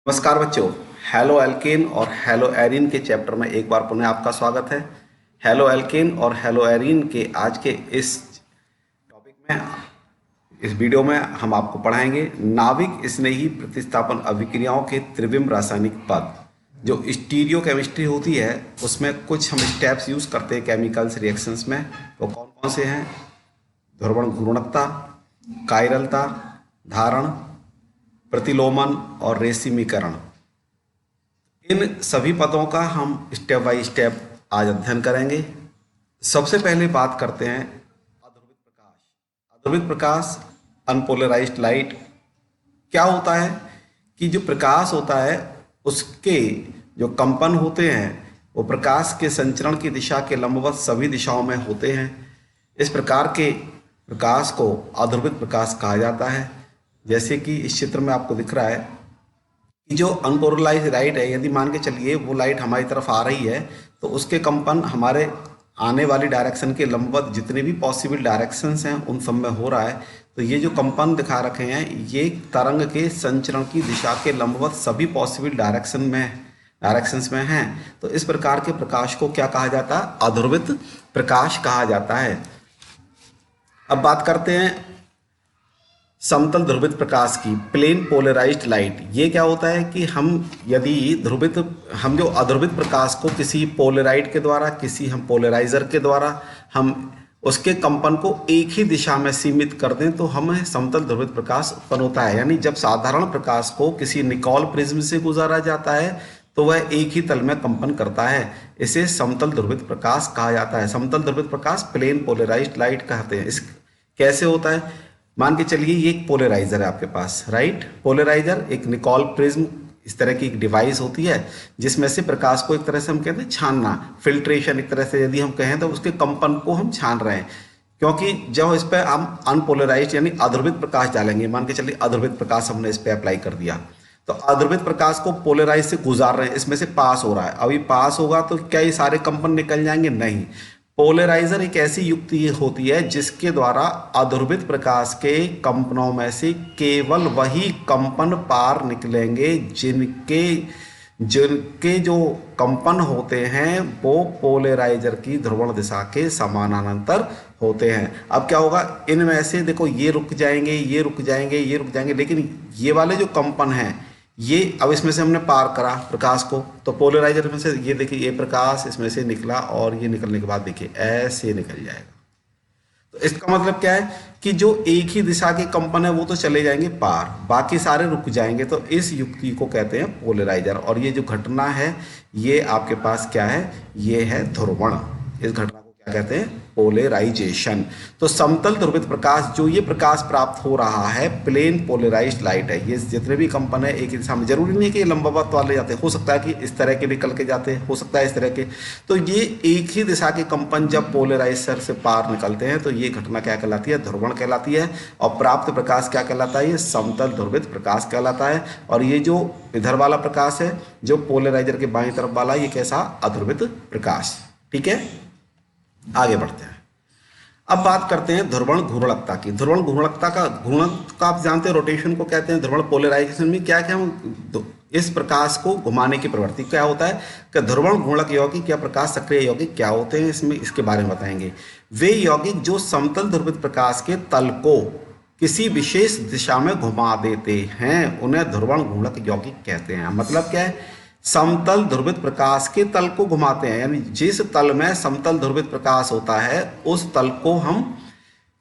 नमस्कार बच्चों। Halo alkane और हेलो एरीन के चैप्टर में एक बार पुनः आपका स्वागत है। हेलो एल्केन और हेलो एरीन के आज के इस टॉपिक में, इस वीडियो में हम आपको पढ़ाएंगे नाभिक स्नेही प्रतिस्थापन अभिक्रियाओं के त्रिविम रासायनिक पद। जो स्टीरियो केमिस्ट्री होती है उसमें कुछ हम स्टेप्स यूज करते हैं केमिकल्स रिएक्शंस में। वो कौन कौन से हैं? ध्रुवण घूर्णकता, कायरलता, धारण, प्रतिलोमन और रेशिमीकरण। इन सभी पदों का हम स्टेप बाय स्टेप आज अध्ययन करेंगे। सबसे पहले बात करते हैं अध्रुवित प्रकाश। अध्रुवित प्रकाश, अनपोलराइज्ड लाइट। क्या होता है कि जो प्रकाश होता है उसके जो कंपन होते हैं वो प्रकाश के संचरण की दिशा के लंबवत सभी दिशाओं में होते हैं। इस प्रकार के प्रकाश को अध्रुवित प्रकाश कहा जाता है। जैसे कि इस चित्र में आपको दिख रहा है कि जो अनपोलराइज्ड लाइट है, यदि मान के चलिए वो लाइट हमारी तरफ आ रही है तो उसके कंपन हमारे आने वाली डायरेक्शन के लंबवत जितने भी पॉसिबल डायरेक्शंस हैं उन सब में हो रहा है। तो ये जो कंपन दिखा रखे हैं ये तरंग के संचरण की दिशा के लंबवत सभी पॉसिबल डायरेक्शंस में हैं। तो इस प्रकार के प्रकाश को क्या कहा जाता है? अध्रुवित प्रकाश कहा जाता है। अब बात करते हैं समतल ध्रुवित प्रकाश की, प्लेन पोलराइज्ड लाइट। ये क्या होता है कि हम जो अध्रुवित प्रकाश को किसी पोलराइड के द्वारा, किसी हम पोलराइजर के द्वारा हम उसके कंपन को एक ही दिशा में सीमित कर दें तो हमें समतल ध्रुवित प्रकाश उत्पन्न होता है। यानी जब साधारण प्रकाश को किसी निकोल प्रिज्म से गुजारा जाता है तो वह एक ही तल में कंपन करता है। इसे समतल ध्रुवित प्रकाश कहा जाता है। समतल ध्रुवित प्रकाश प्लेन पोलराइज्ड लाइट कहते हैं। इस कैसे होता है? मान के चलिए ये एक पोलराइजर है आपके पास, राइट। पोलराइजर एक निकोल प्रिज्म इस तरह की एक डिवाइस होती है जिसमें से प्रकाश को एक तरह से हम कहते हैं छानना, फिल्ट्रेशन एक तरह से यदि हम कहें तो उसके कंपन को हम छान रहे हैं। क्योंकि जब इस पर हम अनपोलराइज्ड यानी अध्रुवित प्रकाश डालेंगे, मान के चलिए अध्रुवित प्रकाश हमने इस पर अप्लाई कर दिया तो अध्रुवित प्रकाश को पोलराइज से गुजार रहे हैं, इसमें से पास हो रहा है। अभी पास होगा तो क्या ये सारे कंपन निकल जाएंगे? नहीं। पोलराइजर एक ऐसी युक्ति होती है जिसके द्वारा अध्रुवित प्रकाश के कंपनों में से केवल वही कंपन पार निकलेंगे जिनके जिनके जो कंपन होते हैं वो पोलराइजर की ध्रुवण दिशा के समानांतर होते हैं। अब क्या होगा? इनमें से देखो ये रुक जाएंगे, ये रुक जाएंगे, ये रुक जाएंगे, लेकिन ये वाले जो कंपन हैं ये अब इसमें से हमने पार करा प्रकाश को तो पोलराइजर में से ये देखिए ये प्रकाश इसमें से निकला और ये निकलने के बाद देखिए ऐसे निकल जाएगा। तो इसका मतलब क्या है कि जो एक ही दिशा के कंपन है वो तो चले जाएंगे पार, बाकी सारे रुक जाएंगे। तो इस युक्ति को कहते हैं पोलराइजर। और ये जो घटना है ये आपके पास क्या है? ये है ध्रुवण। इस घटना को क्या कहते हैं? पोलराइजेशन। तो समतल ध्रुवित प्रकाश, जो ये प्रकाश प्राप्त हो रहा है प्लेन पोलराइज्ड लाइट है। ये जितने भी कंपन है एक ही दिशा में, जरूरी नहीं है कि ये लंबवत वाले जाते हैं, हो सकता है कि इस तरह के निकल के जाते हैं, हो सकता है इस तरह के। तो ये एक ही दिशा के कंपन जब पोलराइजर से पार निकलते हैं तो ये घटना क्या कहलाती है? ध्रुवण कहलाती है। और प्राप्त प्रकाश क्या कहलाता है? ये समतल ध्रुवित प्रकाश कहलाता है। और ये जो इधर वाला प्रकाश है जो पोलराइजर के बाईं तरफ वाला, ये कैसा? अध्रुवित प्रकाश। ठीक है, आगे बढ़ते हैं। अब बात करते हैं ध्रुवण घूर्णकता की। ध्रुवण घूर्णकता का, घूर्णक का आप जानते हैं रोटेशन को कहते हैं। ध्रुवण पोलराइजेशन में क्या क्या हम इस प्रकाश को घुमाने की प्रवृत्ति क्या होता है कि ध्रुवण घूर्णक यौगिक या प्रकाश सक्रिय यौगिक क्या होते हैं, इसमें इसके बारे में बताएंगे। वे यौगिक जो समतल ध्रुवित प्रकाश के तल को किसी विशेष दिशा में घुमा देते हैं उन्हें ध्रुवण घूर्णक यौगिक कहते हैं। मतलब क्या है? समतल ध्रुवित प्रकाश के तल को घुमाते हैं, यानी जिस तल में समतल ध्रुवित प्रकाश होता है उस तल को हम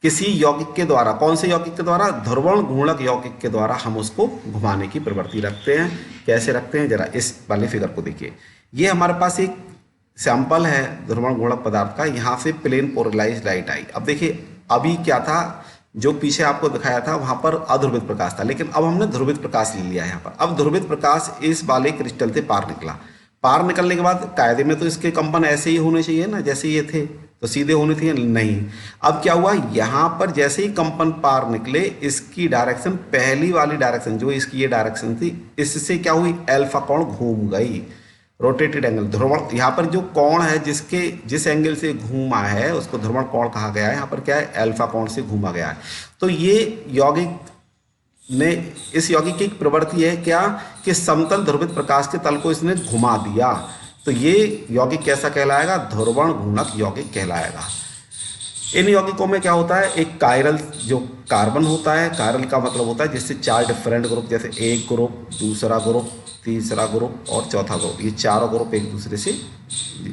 किसी यौगिक के द्वारा, कौन से यौगिक के द्वारा? ध्रुवण घूर्णक यौगिक के द्वारा हम उसको घुमाने की प्रवृत्ति रखते हैं। कैसे रखते हैं? जरा इस वाले फिगर को देखिए। ये हमारे पास एक सैंपल है ध्रुवण घूर्णक पदार्थ का। यहाँ से प्लेन पोलराइज्ड लाइट आई। अब देखिए अभी क्या था, जो पीछे आपको दिखाया था वहां पर अध्रुवित प्रकाश था, लेकिन अब हमने ध्रुवित प्रकाश ले लिया है यहाँ पर। अब ध्रुवित प्रकाश इस वाले क्रिस्टल से पार निकला। पार निकलने के बाद कायदे में तो इसके कंपन ऐसे ही होने चाहिए ना, जैसे ये थे तो सीधे होने थे, नहीं। अब क्या हुआ? यहाँ पर जैसे ही कंपन पार निकले इसकी डायरेक्शन, पहली वाली डायरेक्शन जो इसकी ये डायरेक्शन थी, इससे क्या हुई? अल्फा कोण घूम गई, रोटेटेड एंगल। ध्रुवण, यहाँ पर जो कोण है जिस एंगल से घूमा है उसको ध्रुवण कोण कहा गया है। यहाँ पर क्या है? अल्फा कोण से घूमा गया है। तो ये यौगिक ने इस यौगिक की एक प्रवृत्ति है क्या कि समतल ध्रुवित प्रकाश के तल को इसने घुमा दिया, तो ये यौगिक कैसा कहलाएगा? ध्रुवण घूर्णक यौगिक कहलाएगा। इन यौगिकों में क्या होता है? एक कायरल जो कार्बन होता है, कायरल का मतलब होता है जिससे चार डिफरेंट ग्रुप, जैसे एक ग्रुप, दूसरा ग्रुप, तीसरा ग्रुप और चौथा ग्रुप, ये चारों ग्रुप एक दूसरे से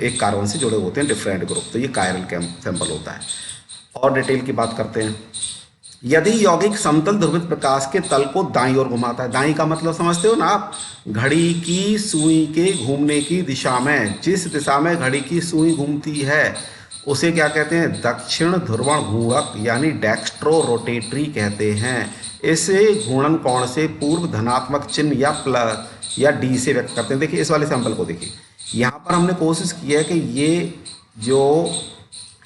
एक कार्बन से जुड़े होते हैं, डिफरेंट ग्रुप, तो ये कायरल सैंपल होता है। और डिटेल की बात करते हैं। यदि यौगिक समतल ध्रुवित प्रकाश के तल को दाईं ओर घुमाता है, दाईं का मतलब समझते हो ना आप? घड़ी की सुई के घूमने की दिशा में, जिस दिशा में घड़ी की सुई घूमती है उसे क्या कहते हैं? दक्षिण ध्रुवण घूर्णक यानी डेक्स्ट्रो रोटेटरी कहते हैं। इसे घूर्णन कोण से पूर्व धनात्मक चिन्ह या प्लस या डी से व्यक्त करते हैं। देखिए इस वाले सैंपल को देखिए, यहाँ पर हमने कोशिश की है कि ये जो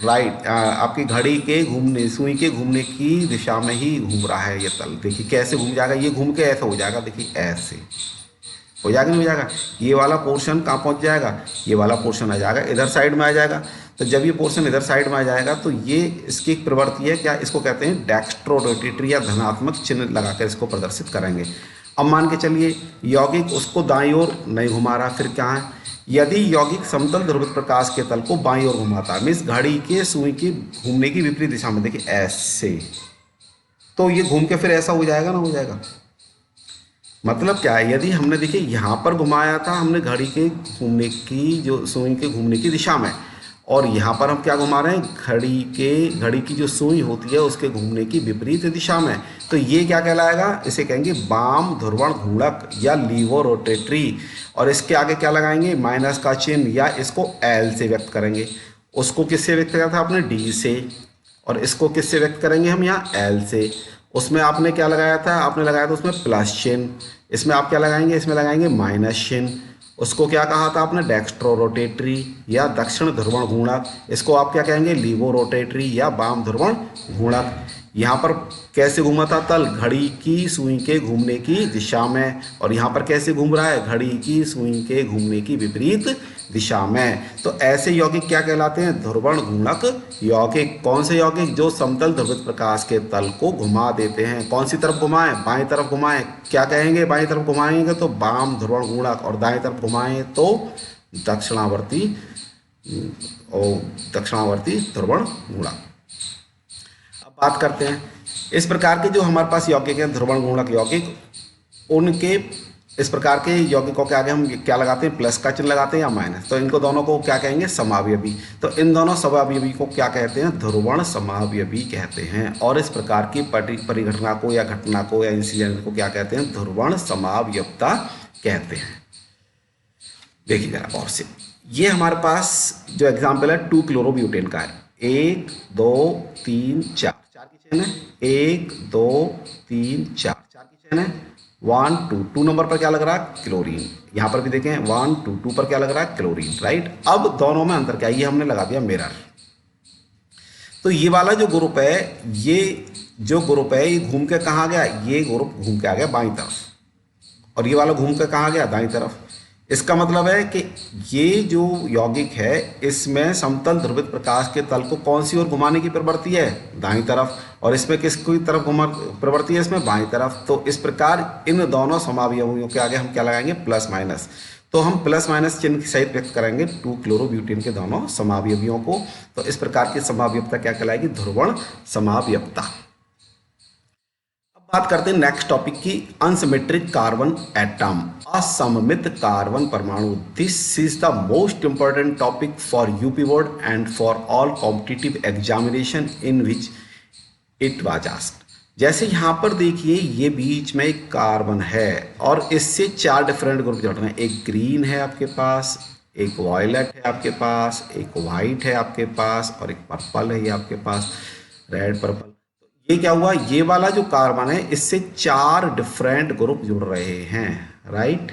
राइट आपकी घड़ी के घूमने, सुई के घूमने की दिशा में ही घूम रहा है ये तल। देखिए कैसे घूम जाएगा, ये घूम के ऐसा हो जाएगा, देखिए ऐसे हो जाएगा, नहीं हो जाएगा? ये वाला पोर्शन कहाँ पहुँच जाएगा? ये वाला पोर्शन आ जाएगा, इधर साइड में आ जाएगा। तो जब ये पोर्शन इधर साइड में आ जाएगा तो ये इसकी एक प्रवृत्ति है, क्या इसको कहते हैं? डेक्स्ट्रो रोटेटरी या धनात्मक चिन्ह लगाकर इसको प्रदर्शित करेंगे। अब मान के चलिए यौगिक उसको दाईं ओर नहीं घुमा रहा, फिर क्या है? यदि यौगिक समतल ध्रुवित प्रकाश के तल को बाईं ओर घुमाता है, मीन्स घड़ी के सुई के घूमने की विपरीत दिशा में, देखिए ऐसे, तो ये घूम के फिर ऐसा हो जाएगा ना, हो जाएगा। मतलब क्या है? यदि हमने देखिए यहाँ पर घुमाया था हमने घड़ी के घूमने की, जो सुई के घूमने की दिशा में, और यहाँ पर हम क्या घुमा रहे हैं? घड़ी की जो सुई होती है उसके घूमने की विपरीत दिशा में, तो ये क्या कहलाएगा? इसे कहेंगे वाम ध्रुवण घूर्णक या लीवो रोटेटरी। और इसके आगे क्या लगाएंगे? माइनस का चिन्ह, या इसको एल से व्यक्त करेंगे। उसको किससे व्यक्त किया था आपने? डी से। और इसको किससे व्यक्त करेंगे हम? यहाँ एल से। उसमें आपने क्या लगाया था? आपने लगाया था उसमें प्लस चिन्ह। इसमें आप क्या लगाएंगे? इसमें लगाएंगे माइनस चिन्ह। उसको क्या कहा था आपने? डेक्स्ट्रो रोटेटरी या दक्षिण ध्रुवण घूर्णक। इसको आप क्या कहेंगे? लीवो रोटेटरी या वाम ध्रुवण घूर्णक। यहाँ पर कैसे घूमा था तल? घड़ी की सुई के घूमने की दिशा में। और यहाँ पर कैसे घूम रहा है? घड़ी की सुई के घूमने की विपरीत दिशा में। तो ऐसे यौगिक क्या कहलाते हैं? ध्रुवण घूर्णक यौगिक। कौन से यौगिक? जो समतल ध्रुवित प्रकाश के तल को घुमा देते हैं। कौन सी तरफ घुमाएं? बाएं तरफ घुमाएं। क्या कहेंगे? बाएं तरफ घुमाएंगे तो वाम ध्रुवण घूर्णक, और दाएं तरफ घुमाएं तो दक्षिणावर्ती ध्रुवण घूर्णक। अब बात करते हैं इस प्रकार के जो हमारे पास यौगिक हैं, ध्रुवण घूर्णक यौगिक, उनके इस प्रकार के यौगिकों के आगे हम क्या लगाते हैं? प्लस का चिन्ह लगाते हैं या माइनस। तो इनको दोनों को क्या कहेंगे? समावयवी। तो इन दोनों समावयवी को क्या कहते हैं? ध्रुवण समावयवी कहते हैं। और इस प्रकार की परिघटना को या घटना को या इंसिडेंट को क्या कहते हैं? ध्रुवण समावयवता कहते हैं। देखिए जरा गौर से, ये हमारे पास जो एग्जाम्पल है 2 क्लोरोब्यूटेन का है। 1 2 3 4 की चेन है। 1 2 3 4 की चेन है। 1 2 नंबर पर क्या लग रहा है? क्लोरीन। यहाँ पर भी देखें 1 2 पर क्या लग रहा है? Chlorine, right. अब दोनों में अंतर क्या है? ये हमने लगा दिया मिरर। तो ये वाला जो ग्रुप है, ये जो ग्रुप है, ये घूम के कहाँ गया? ये ग्रुप घूम के आ गया बाईं तरफ, और ये वाला घूम के कहाँ गया? दाईं तरफ। इसका मतलब है कि ये जो यौगिक है इसमें समतल ध्रुवित प्रकाश के तल को कौन सी ओर घुमाने की प्रवृत्ति है? दाईं तरफ। और इसमें किसकी तरफ घुमा प्रवृत्ति है? इसमें बाईं तरफ। तो इस प्रकार इन दोनों समावयवियों के आगे हम क्या लगाएंगे? Plus minus. तो हम प्लस माइनस चिन्ह की सहित व्यक्त करेंगे 2 क्लोरोब्यूटेन के दोनों समावयवियों को। तो इस प्रकार की समावयवता क्या कहलाएगी? ध्रुवण समावयवता। बात करते हैं नेक्स्ट टॉपिक की, अनसिमेट्रिक कार्बन एटम, असममित कार्बन परमाणु। This is the most important topic for UP board and for all competitive examination in which it was asked. जैसे यहाँ पर देखिए ये बीच में एक कार्बन है और इससे 4 डिफरेंट ग्रुप जुड़ रहे हैं। एक ग्रीन है आपके पास, एक वायलेट है आपके पास, एक वाइट है आपके पास, और एक पर्पल है ये आपके पास, रेड पर्पल। ये क्या हुआ? ये वाला जो कार्बन है इससे 4 डिफरेंट ग्रुप जुड़ रहे हैं, राइट।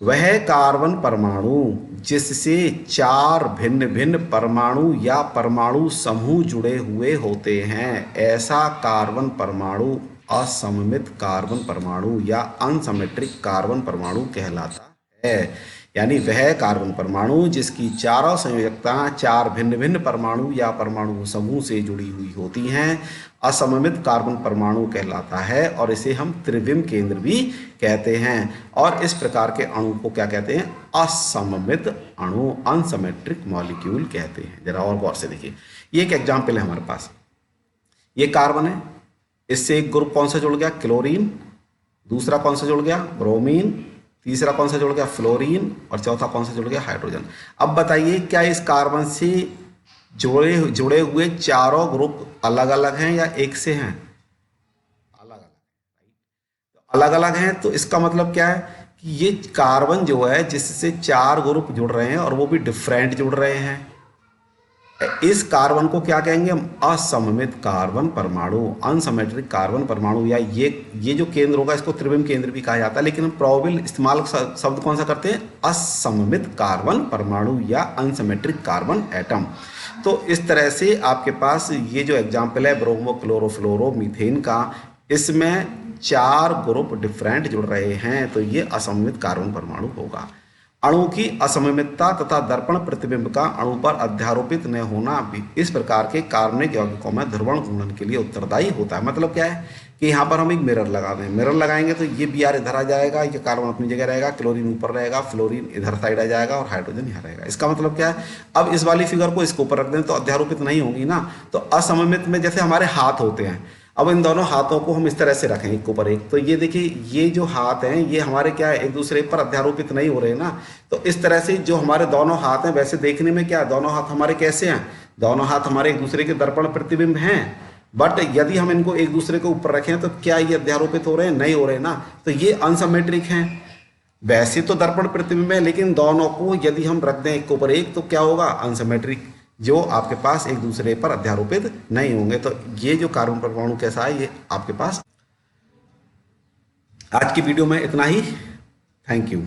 वह कार्बन परमाणु जिससे 4 भिन्न भिन्न परमाणु या परमाणु समूह जुड़े हुए होते हैं, ऐसा कार्बन परमाणु असममित कार्बन परमाणु या अनसिमेट्रिक कार्बन परमाणु कहलाता है। यानी वह कार्बन परमाणु जिसकी चारों संयोजकता चार भिन्न भिन्न परमाणु या परमाणु समूह से जुड़ी हुई होती हैं असममित कार्बन परमाणु कहलाता है, और इसे हम त्रिविम केंद्र भी कहते हैं। और इस प्रकार के अणु को क्या कहते हैं? असममित अणु, अनसिमेट्रिक मॉलिक्यूल कहते हैं। जरा और गौर से देखिए, ये एक एग्जाम्पल है हमारे पास। ये कार्बन है, इससे एक ग्रुप कौन सा जुड़ गया? क्लोरीन। दूसरा कौन सा जुड़ गया? ब्रोमीन। तीसरा कौन सा जुड़ गया? फ्लोरीन। और चौथा कौन सा जुड़ गया? हाइड्रोजन। अब बताइए, क्या इस कार्बन से जुड़े हुए चारों ग्रुप अलग अलग हैं या एक से हैं? अलग अलग। अलग अलग हैं, तो इसका मतलब क्या है कि ये कार्बन जो है जिससे चार ग्रुप जुड़ रहे हैं और वो भी डिफरेंट जुड़ रहे हैं, इस कार्बन को क्या कहेंगे हम? असममित कार्बन परमाणु, अनसिमेट्रिक कार्बन परमाणु, या ये जो केंद्र होगा इसको त्रिविम केंद्र भी कहा जाता है, लेकिन हम प्रोबेबल इस्तेमाल शब्द कौन सा करते हैं? असममित कार्बन परमाणु या अनसिमेट्रिक कार्बन एटम। तो इस तरह से आपके पास ये जो एग्जाम्पल है ब्रोमो क्लोरो फ्लोरो मीथेन का, इसमें चार ग्रुप डिफरेंट जुड़ रहे हैं, तो ये असममित कार्बन परमाणु होगा। अणु की असममितता तथा दर्पण प्रतिबिंब का अणु पर अध्यारोपित न होना भी इस प्रकार के कार्बनिक यौगिकों में ध्रुवण घूर्णन के लिए उत्तरदायी होता है। मतलब क्या है कि यहाँ पर हम एक मिरर लगा दें, मिरर लगाएंगे तो ये Br इधर आ जाएगा, ये कार्बन अपनी जगह रहेगा, क्लोरीन ऊपर रहेगा, फ्लोरीन इधर साइड आ जाएगा और हाइड्रोजन यहाँ रहेगा। इसका मतलब क्या है? अब इस वाली फिगर को इसके ऊपर रख दें तो अध्यारोपित नहीं होगी ना। तो असममित में जैसे हमारे हाथ होते हैं, अब इन दोनों हाथों को हम इस तरह से रखें एक के ऊपर एक, तो ये देखिए ये जो हाथ हैं ये हमारे क्या है? एक दूसरे पर अध्यारोपित नहीं हो रहे ना। तो इस तरह से जो हमारे दोनों हाथ हैं, वैसे देखने में क्या दोनों हाथ हमारे कैसे हैं? दोनों हाथ हमारे एक दूसरे के दर्पण प्रतिबिंब हैं, बट यदि हम इनको एक दूसरे के ऊपर रखें तो क्या ये अध्यारोपित हो रहे हैं? नहीं हो रहे ना। तो ये अनसिमेट्रिक हैं। वैसे तो दर्पण प्रतिबिंब है, लेकिन दोनों को यदि हम रख दें एक के ऊपर एक तो क्या होगा? अनसिमेट्रिक, जो आपके पास एक दूसरे पर अध्यारोपित नहीं होंगे। तो ये जो कार्बन परमाणु कैसा है ये आपके पास। आज की वीडियो में इतना ही। Thank you.